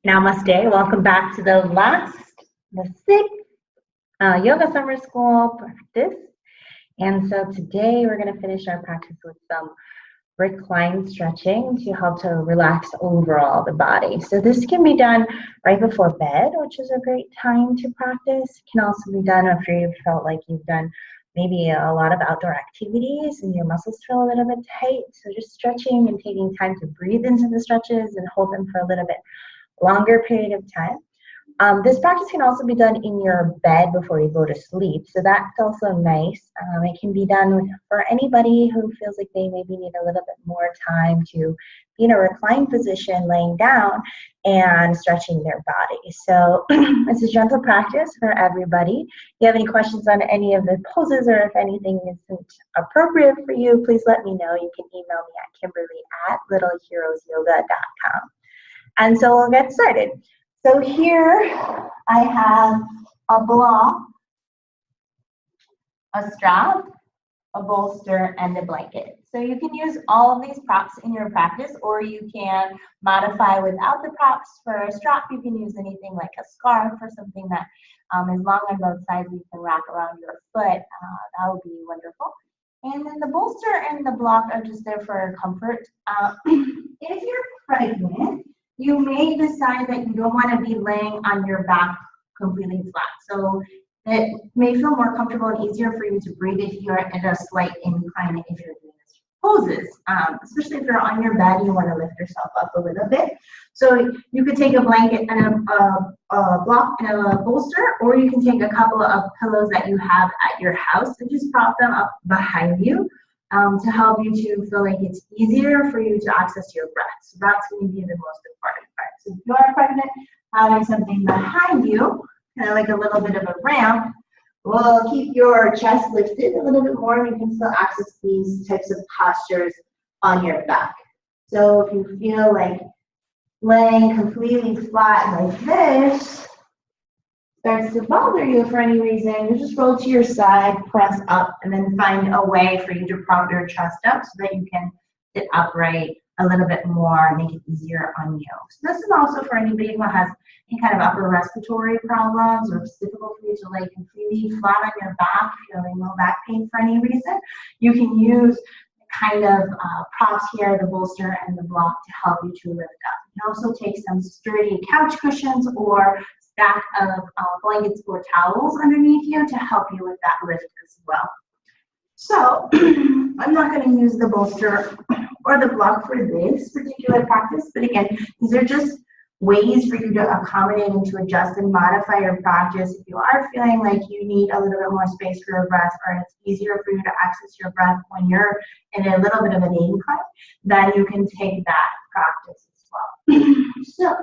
Namaste. Welcome back to the sixth yoga summer school practice. And so today we're going to finish our practice with some recline stretching to help to relax overall the body. So this can be done right before bed, which is a great time to practice. It can also be done after you've felt like you've done maybe a lot of outdoor activities and your muscles feel a little bit tight. So just stretching and taking time to breathe into the stretches and hold them for a little bit longer period of time. This practice can also be done in your bed before you go to sleep, so that's also nice. It can be done for anybody who feels like they maybe need a little bit more time to be in a reclined position, laying down and stretching their body. So it's a gentle practice for everybody. If you have any questions on any of the poses or if anything isn't appropriate for you, please let me know. You can email me at Kimberly@littleheroesyoga.com. And so we'll get started. So here I have a block, a strap, a bolster, and a blanket. So you can use all of these props in your practice, or you can modify without the props. For a strap, you can use anything like a scarf or something that is long on both sides you can wrap around your foot. That would be wonderful. And then the bolster and the block are just there for comfort. If you're pregnant, you may decide that you don't want to be laying on your back completely flat. So it may feel more comfortable and easier for you to breathe if you're at a slight incline if you're doing this poses. Especially if you're on your bed, you want to lift yourself up a little bit. So you could take a blanket and a block and a bolster, or you can take a couple of pillows that you have at your house and just prop them up behind you. To help you to feel like it's easier for you to access your breath. So that's going to be the most important part. So if you are pregnant, having something behind you, kind of like a little bit of a ramp, will keep your chest lifted a little bit more, and you can still access these types of postures on your back. So if you feel like laying completely flat like this starts to bother you for any reason, you just roll to your side, press up, and then find a way for you to prop your chest up so that you can sit upright a little bit more and make it easier on you. So this is also for anybody who has any kind of upper respiratory problems, or it's difficult for you to lay completely flat on your back if you're having low back pain for any reason. You can use kind of props here, the bolster and the block, to help you to lift up. You can also take some sturdy couch cushions or stack of blankets or towels underneath you to help you with that lift as well. So I'm not going to use the bolster or the block for this particular practice, but again, these are just ways for you to accommodate and to adjust and modify your practice. If you are feeling like you need a little bit more space for your breath, or it's easier for you to access your breath when you're in a little bit of an incline, then you can take that practice as well. So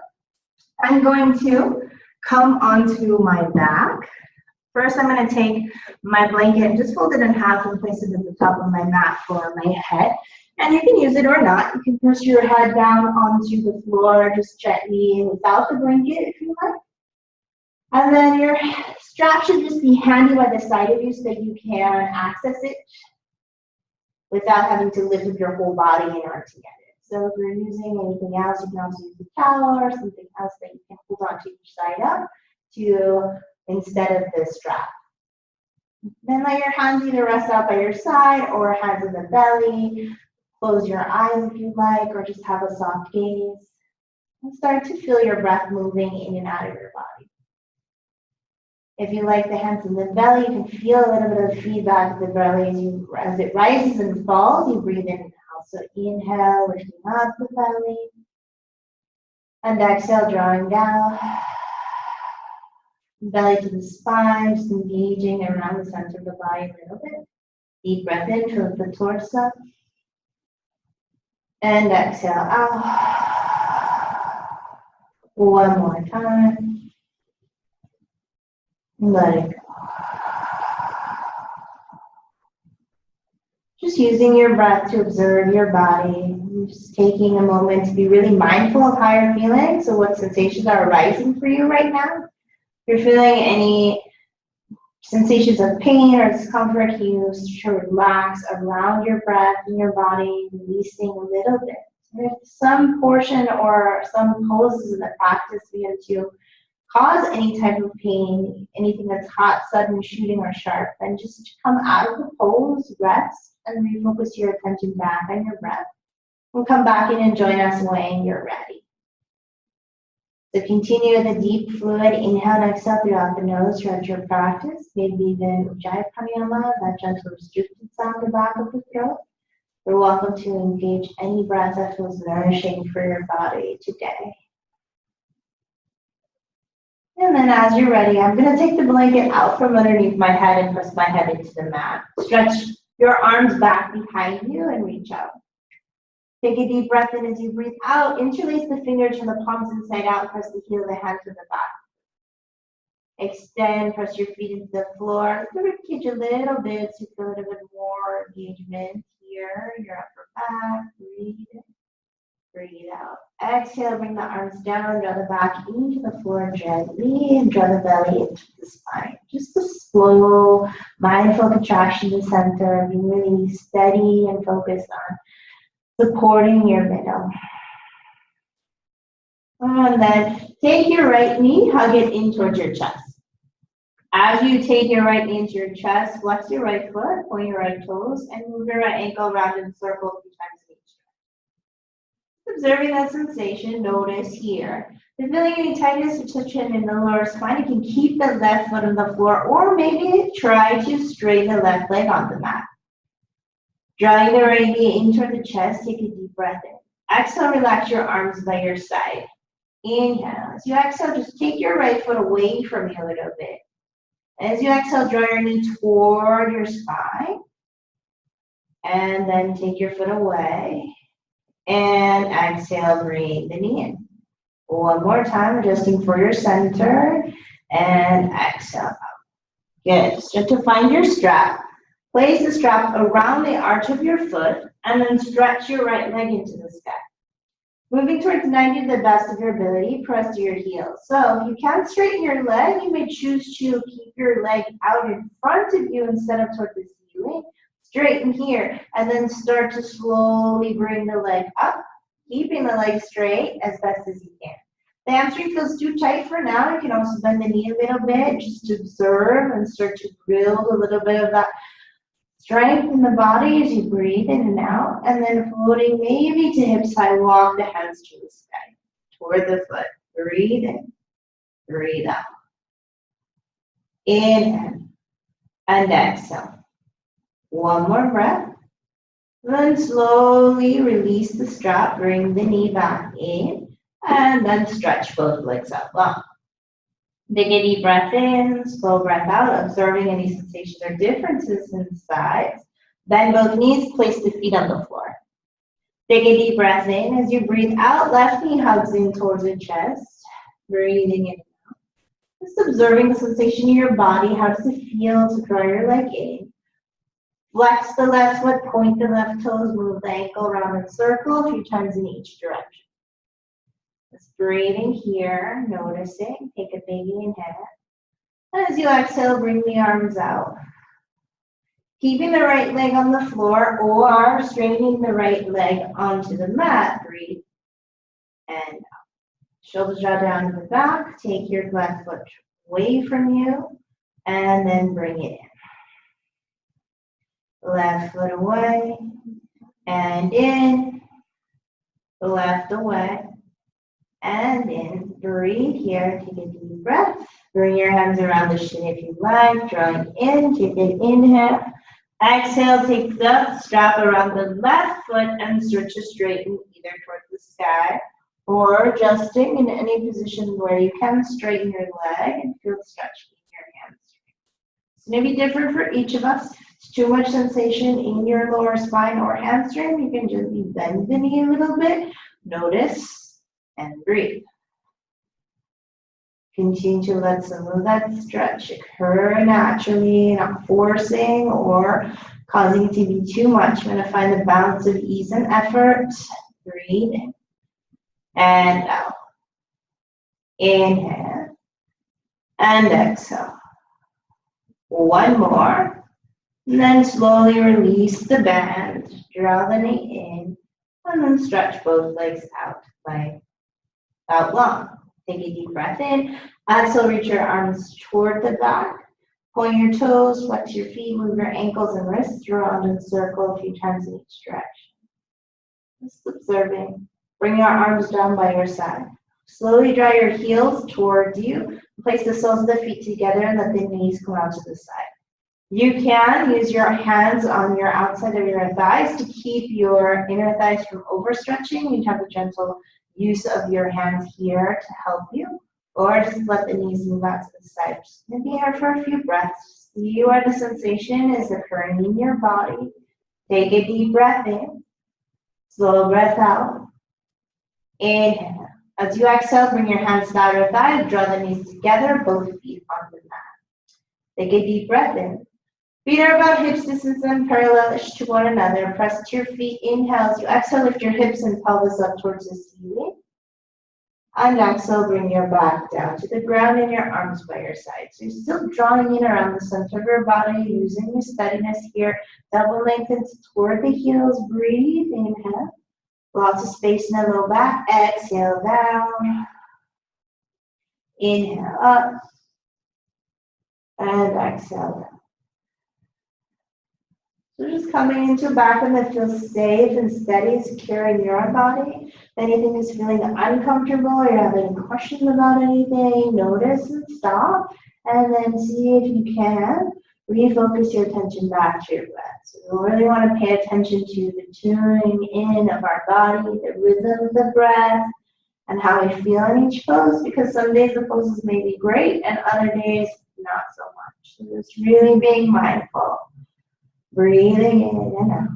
I'm going to come onto my back. First, I'm going to take my blanket and just fold it in half and place it at the top of my mat for my head. And you can use it or not. You can push your head down onto the floor just gently without the blanket if you like. And then your strap should just be handy by the side of you so that you can access it without having to lift up your whole body in order to get it. So if you're using anything else, you can also use a towel or something else that you can hold on to each side up to instead of the strap. Then let your hands either rest out by your side or hands in the belly. Close your eyes if you like, or just have a soft gaze. And start to feel your breath moving in and out of your body. If you like the hands in the belly, you can feel a little bit of feedback of the belly as it rises and falls. You breathe in and out. So inhale, lifting up the belly. And exhale, drawing down. Belly to the spine, just engaging around the center of the body a little bit. Deep breath in towards the torso. And exhale out. One more time. Let it go. Just using your breath to observe your body. Just taking a moment to be really mindful of how you're feeling. So what sensations are arising for you right now? If you're feeling any sensations of pain or discomfort, you should relax around your breath and your body, releasing a little bit. If some portion or some poses in the practice begin to cause any type of pain, anything that's hot, sudden, shooting, or sharp, then just come out of the pose, rest, and refocus your attention back on your breath. We'll come back in and join us when you're ready. So continue with a deep, fluid inhale and exhale throughout the nose throughout your practice. Maybe then Ujjayi Pranayama, that gentle restricted sound in the back of the throat. You're welcome to engage any breath that feels nourishing for your body today. And then as you're ready, I'm going to take the blanket out from underneath my head and press my head into the mat. Stretch your arms back behind you and reach out. Take a deep breath in as you breathe out. Interlace the fingers from the palms inside out. Press the heel of the hand to the back. Extend, press your feet into the floor. Lift the ribcage a little bit to feel a little bit more engagement here. Your upper back. Breathe in. Breathe out. Exhale, bring the arms down, draw the back into the floor gently, and draw the belly into the spine. Just a slow, mindful contraction to center, being really steady and focused on supporting your middle. And then take your right knee, hug it in towards your chest. As you take your right knee into your chest, flex your right foot, point your right toes, and move your right ankle around in a circle a few times each. Observing that sensation, notice here. If feeling any tightness or tension in the lower spine, you can keep the left foot on the floor, or maybe try to straighten the left leg on the mat. Drawing the right knee in toward the chest, take a deep breath in. Exhale, relax your arms by your side. Inhale. As you exhale, just take your right foot away from you a little bit. As you exhale, draw your knee toward your spine. And then take your foot away. And exhale, bring the knee in. One more time, adjusting for your center. And exhale out. Good. Start to find your strap. Place the strap around the arch of your foot, and then stretch your right leg into the sky. Moving towards 90 to the best of your ability, press to your heels. So if you can't straighten your leg, you may choose to keep your leg out in front of you instead of toward the ceiling. Straighten here, and then start to slowly bring the leg up, keeping the leg straight as best as you can. The hamstring feels too tight for now. You can also bend the knee a little bit, just to observe and start to build a little bit of that strength in the body as you breathe in and out, and then floating maybe to hips high, walk the hands to the sky, toward the foot. Breathe in, breathe out. Inhale and exhale. One more breath. Then slowly release the strap, bring the knee back in, and then stretch both legs out long. Take a deep breath in, slow breath out, observing any sensations or differences in the sides. Bend both knees, place the feet on the floor. Take a deep breath in. As you breathe out, left knee hugs in towards the chest. Breathing in and out. Just observing the sensation in your body. How does it feel to draw your leg in? Flex the left foot, point the left toes, move the ankle around in a circle a few times in each direction. Just breathing here, noticing. Take a big inhale. And as you exhale, bring the arms out. Keeping the right leg on the floor or straightening the right leg onto the mat. Breathe and out. Shoulders draw down to the back. Take your left foot away from you and then bring it in. Left foot away and in. Left away. And in, breathe here, take a deep breath. Bring your hands around the shin if you like. Drawing in, take an inhale. Exhale, take the strap around the left foot and start to straighten either towards the sky or adjusting in any position where you can straighten your leg and feel the stretch in your hamstring. It's going to be different for each of us. If it's too much sensation in your lower spine or hamstring, you can gently bend the knee a little bit. Notice. And breathe. Continue to let some of that stretch occur naturally, not forcing or causing it to be too much. I'm going to find the balance of ease and effort. Breathe in and out. Inhale and exhale. One more. And then slowly release the band. Draw the knee in And then stretch both legs out long. Take a deep breath in. Exhale, reach your arms toward the back. Point your toes, flex your feet, move your ankles and wrists around in a circle a few times in each direction. Just observing. Bring your arms down by your side. Slowly draw your heels towards you. Place the soles of the feet together and let the knees come out to the side. You can use your hands on your outside of your thighs to keep your inner thighs from overstretching. You have a gentle use of your hands here to help you, or just let the knees move out to the side. Just gonna be here for a few breaths. See where the sensation is occurring in your body. Take a deep breath in. Slow breath out. Inhale. As you exhale, bring your hands down your thighs. Draw the knees together, both feet on the mat. Take a deep breath in. Feet are about hips distance and parallel-ish to one another. Press to your feet. Inhale. As you exhale, lift your hips and pelvis up towards the ceiling. And exhale, bring your back down to the ground and your arms by your side. So you're still drawing in around the center of your body, using your steadiness here. Double lengthen toward the heels. Breathe. Inhale. Lots of space in the low back. Exhale down. Inhale up. And exhale down. So just coming into a back one that feels safe and steady, secure in your body. If anything is feeling uncomfortable or you're having questions about anything, notice and stop. And then see if you can refocus your attention back to your breath. So we really want to pay attention to the tuning in of our body, the rhythm of the breath, and how we feel in each pose, because some days the poses may be great and other days not so much. So just really being mindful. Breathing in and out.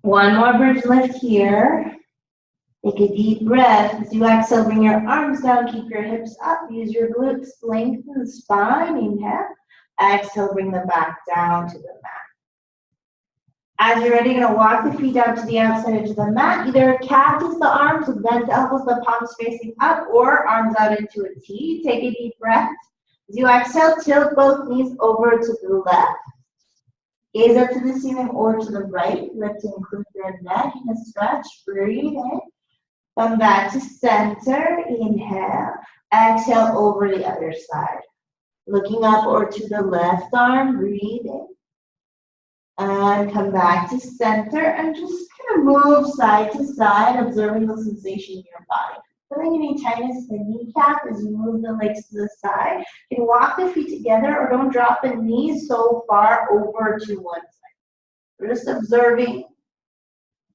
One more bridge lift here. Take a deep breath. As you exhale, bring your arms down, keep your hips up. Use your glutes, lengthen the spine. Inhale. Exhale, bring the back down to the mat. As you're ready, you're going to walk the feet down to the outside edge of the mat. Either cactus the arms with bent elbows, the palms facing up, or arms out into a T. Take a deep breath. As you exhale, tilt both knees over to the left. Gaze up to the ceiling or to the right. Lift to include your neck in a stretch. Breathe in. Come back to center. Inhale. Exhale over the other side. Looking up or to the left arm. Breathe in. And come back to center and just kind of move side to side, observing the sensation in your body. Feeling any tightness in the kneecap as you move the legs to the side. You can walk the feet together or don't drop the knees so far over to one side. We're just observing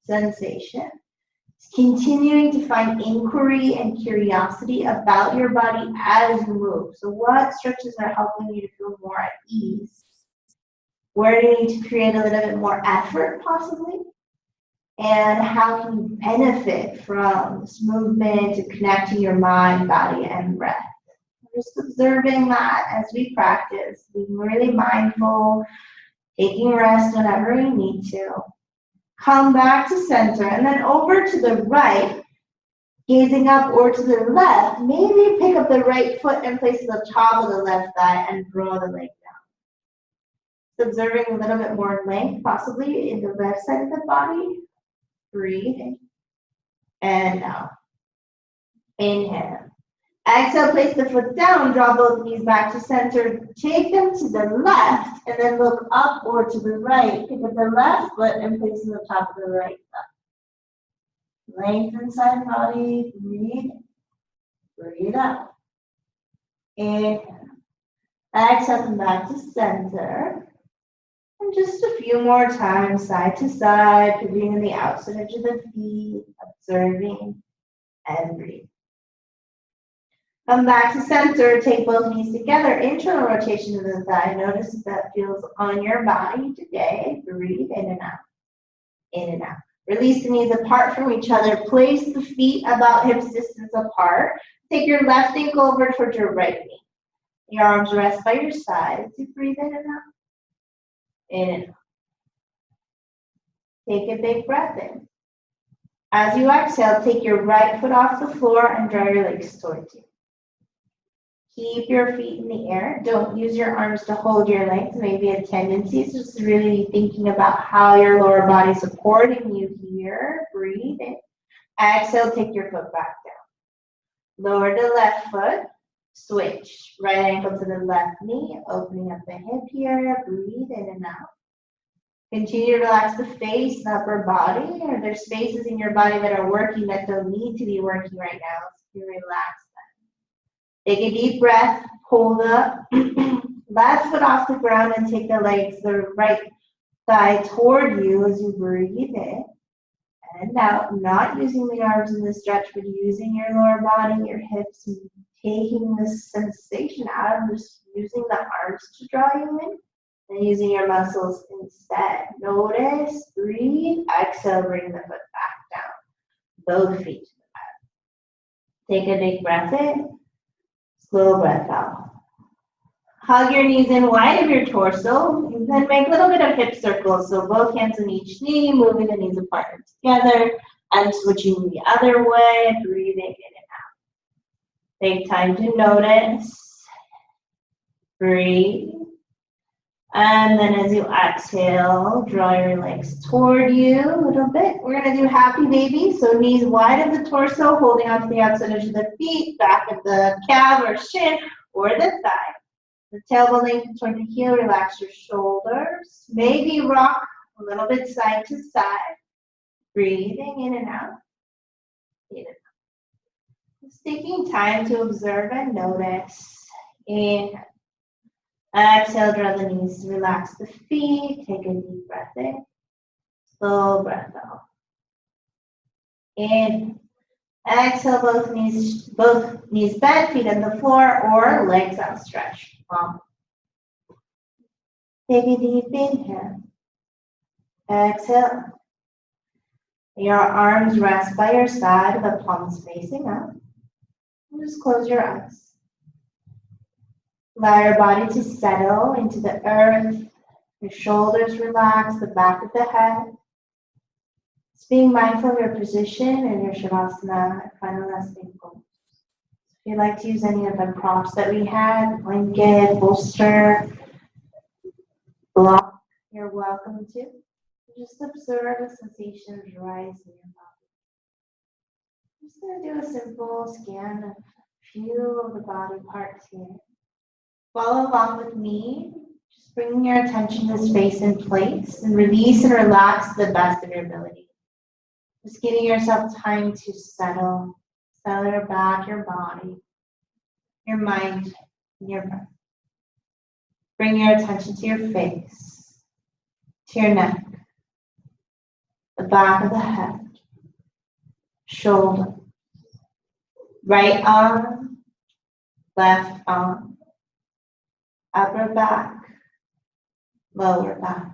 sensation. Continuing to find inquiry and curiosity about your body as you move. So what stretches are helping you to feel more at ease? Where do you need to create a little bit more effort possibly? And how can you benefit from this movement to connecting your mind, body, and breath? Just observing that as we practice, being really mindful, taking rest whenever you need to. Come back to center and then over to the right, gazing up or to the left. Maybe pick up the right foot and place it on top of the left thigh and draw the leg down. Just observing a little bit more length, possibly in the left side of the body. Breathe in and out. Inhale. Exhale, place the foot down, draw both knees back to center. Take them to the left and then look up or to the right. Pick up the left foot and place it on top of the right thigh. Lengthen side body. Breathe in. Breathe out. Inhale. Exhale, come back to center. And just a few more times, side to side, pivoting in the outside edge of the feet, observing, and breathe. Come back to center, take both knees together, internal rotation of the thigh. Notice if that feels on your body today. Breathe in and out, in and out. Release the knees apart from each other. Place the feet about hips distance apart. Take your left ankle over towards your right knee. Your arms rest by your sides. You breathe in and out. In and out. Take a big breath in. As you exhale, take your right foot off the floor and draw your legs towards you. Keep your feet in the air. Don't use your arms to hold your legs. Maybe a tendency is just really thinking about how your lower body is supporting you here. Breathe in. Exhale, take your foot back down. Lower the left foot. Switch. Right ankle to the left knee. Opening up the hip here. Breathe in and out. Continue to relax the face, the upper body. Or there's spaces in your body that are working that don't need to be working right now. So you relax. Take a deep breath, hold up, left foot off the ground and take the legs, the right thigh toward you as you breathe in and out, not using the arms in the stretch, but using your lower body, your hips, and taking this sensation out of just using the arms to draw you in and using your muscles instead. Notice, breathe, exhale, bring the foot back down, both feet to the mat. Take a big breath in. Slow breath out. Hug your knees in wide of your torso, and then make a little bit of hip circles. So both hands on each knee, moving the knees apart and together, and switching the other way, breathing in and out. Take time to notice. Breathe. And then as you exhale, draw your legs toward you a little bit. We're going to do happy baby. So knees wide of the torso, holding onto the outside edge of the feet, back of the calf or shin or the thigh. The tailbone length toward the heel. Relax your shoulders. Maybe rock a little bit side to side. Breathing in and out. In and out. Just taking time to observe and notice. Inhale. Exhale, draw the knees, relax the feet, take a deep breath in, slow breath out. In, exhale, both knees bent, feet on the floor or legs outstretched. Take a deep inhale. Exhale. Your arms rest by your side, the palms facing up. And just close your eyes. Allow your body to settle into the earth. Your shoulders relax, the back of the head. Just being mindful of your position and your Shavasana and final resting pose. If you'd like to use any of the props that we had, blanket, bolster, block, you're welcome to. Just observe the sensations rise in your body. I'm just going to do a simple scan of a few of the body parts here. Follow along with me, just bringing your attention to space and place and release and relax to the best of your ability. Just giving yourself time to settle your back, your body, your mind, and your breath. Bring your attention to your face, to your neck, the back of the head, shoulder, right arm, left arm, upper back, lower back,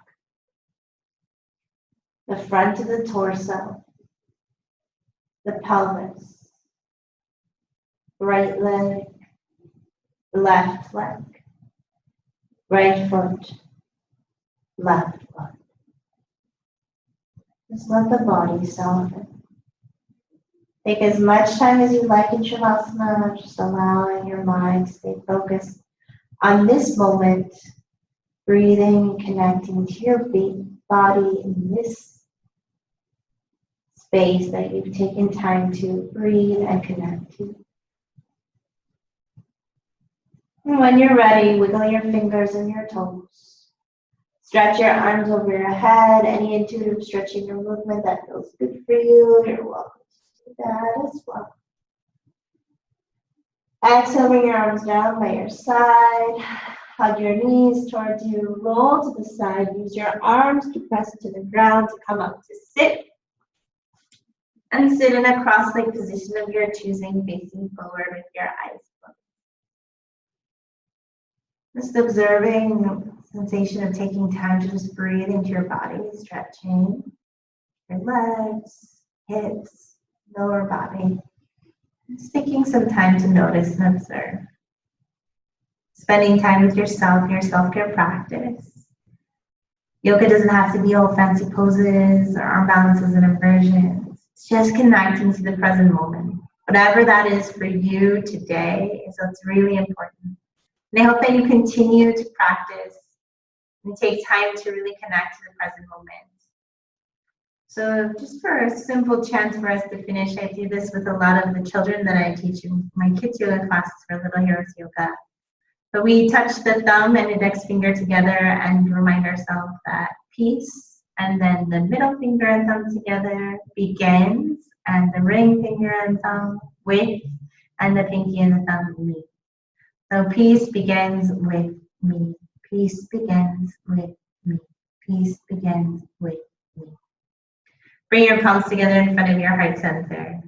the front of the torso, the pelvis, right leg, left leg, right foot, left foot. Just let the body soften. Take as much time as you like in Shavasana, just allowing your mind to stay focused on this moment, breathing and connecting to your body in this space that you've taken time to breathe and connect to. And when you're ready, wiggle your fingers and your toes. Stretch your arms over your head. Any intuitive stretching or movement that feels good for you, you're welcome to do that as well. Exhale, bring your arms down by your side. Hug your knees towards you. Roll to the side. Use your arms to press to the ground to come up to sit. And sit in a cross-legged position of your choosing, facing forward with your eyes closed. Just observing the sensation of taking time to just breathe into your body, stretching your legs, hips, lower body. Just taking some time to notice and observe. Spending time with yourself, your self-care practice. Yoga doesn't have to be all fancy poses or arm balances and inversions. It's just connecting to the present moment. Whatever that is for you today, so it's really important And I hope that you continue to practice and take time to really connect to the present moment. So just for a simple chance for us to finish, I do this with a lot of the children that I teach in my kids yoga classes for Little Heroes Yoga. But we touch the thumb and index finger together and remind ourselves that peace, and then the middle finger and thumb together begins, and the ring finger and thumb with, and the pinky and the thumb meet. So peace begins with me. Peace begins with me. Peace begins with me. Bring your palms together in front of your heart center.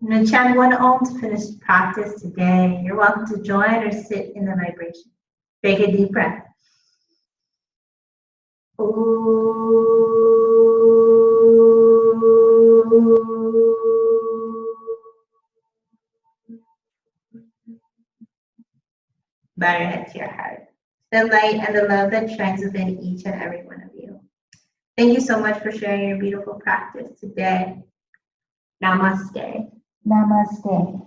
I'm going to chant one Om to finish practice today. You're welcome to join or sit in the vibration. Take a deep breath. Bow your head to your heart. The light and the love that shines within each and every one of you. Thank you so much for sharing your beautiful practice today. Namaste. Namaste.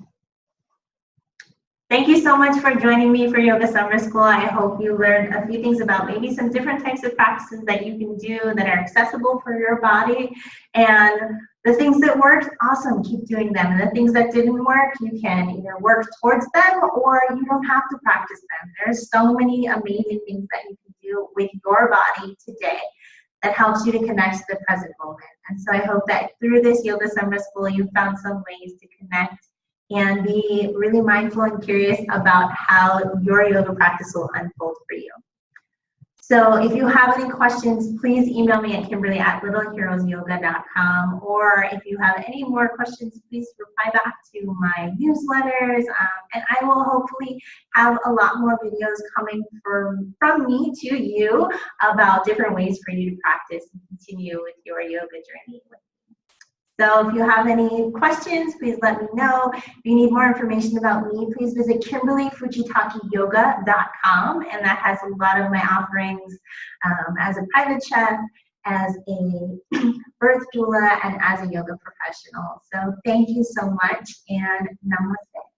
Thank you so much for joining me for Yoga Summer School. I hope you learned a few things about maybe some different types of practices that you can do that are accessible for your body. And the things that worked, awesome, keep doing them. And the things that didn't work, you can either work towards them or you don't have to practice them. There's so many amazing things that you can do with your body today that helps you to connect to the present moment. And so I hope that through this Yoga Summer School, you found some ways to connect and be really mindful and curious about how your yoga practice will unfold for you. So if you have any questions, please email me at Kimberly@littleheroesyoga.com, or if you have any more questions, please reply back to my newsletters, and I will hopefully have a lot more videos coming from me to you about different ways for you to practice and continue with your yoga journey. So if you have any questions, please let me know. If you need more information about me, please visit KimberlyFujitakiYoga.com, and that has a lot of my offerings as a private chef, as a birth doula, and as a yoga professional. So thank you so much, and namaste.